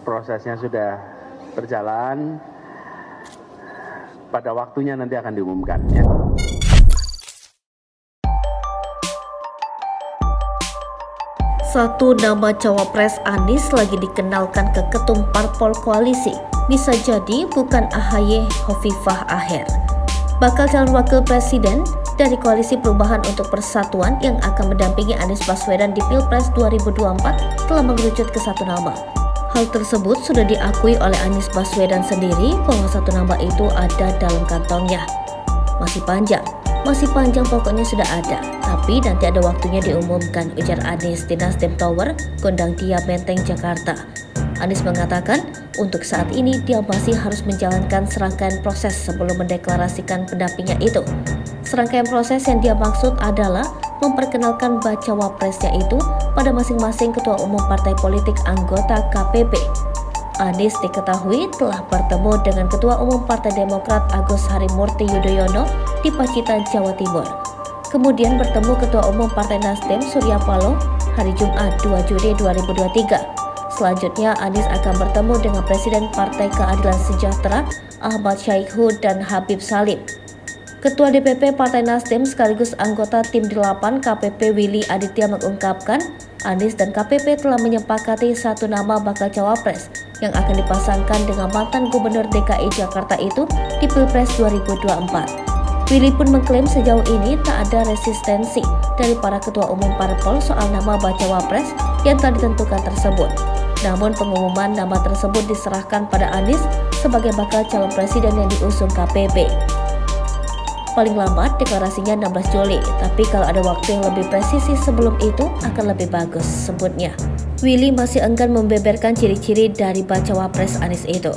prosesnya sudah berjalan, pada waktunya nanti akan diumumkan. Ya. Satu nama cawapres Anies lagi dikenalkan ke ketum parpol koalisi. Bisa jadi bukan AHY Hovifah Aher. Bakal calon wakil presiden dari Koalisi Perubahan untuk Persatuan yang akan mendampingi Anies Baswedan di Pilpres 2024 telah mengerucut ke satu nama. Hal tersebut sudah diakui oleh Anies Baswedan sendiri bahwa satu nama itu ada dalam kantongnya. Masih panjang pokoknya sudah ada, tapi nanti ada waktunya diumumkan, ujar Anies di Nasdem Tower, Gondang Dia, Menteng, Jakarta. Anies mengatakan untuk saat ini dia masih harus menjalankan serangkaian proses sebelum mendeklarasikan pendampingnya itu. Serangkaian proses yang dia maksud adalah memperkenalkan bacawa presnya itu pada masing-masing ketua umum partai politik anggota KPP. Anies diketahui telah bertemu dengan Ketua Umum Partai Demokrat Agus Harimurti Yudhoyono di Pacitan, Jawa Timur. Kemudian bertemu Ketua Umum Partai Nasdem Surya Paloh hari Jumat 2 Juli 2023. Selanjutnya Anies akan bertemu dengan Presiden Partai Keadilan Sejahtera Ahmad Syahiku dan Habib Salim. Ketua DPP Partai Nasdem sekaligus anggota Tim 8 KPP Willy Aditya mengungkapkan Anies dan KPP telah menyepakati satu nama bakal cawapres yang akan dipasangkan dengan mantan Gubernur DKI Jakarta itu di Pilpres 2024. Willy pun mengklaim sejauh ini tak ada resistensi dari para ketua umum parpol soal nama bacawa pres yang telah ditentukan tersebut. Namun pengumuman nama tersebut diserahkan pada Anies sebagai bakal calon presiden yang diusung KPP. Paling lambat deklarasinya 16 Juli, tapi kalau ada waktu yang lebih presisi sebelum itu akan lebih bagus, sebutnya. Willy masih enggan membeberkan ciri-ciri dari bacawa pres Anies itu.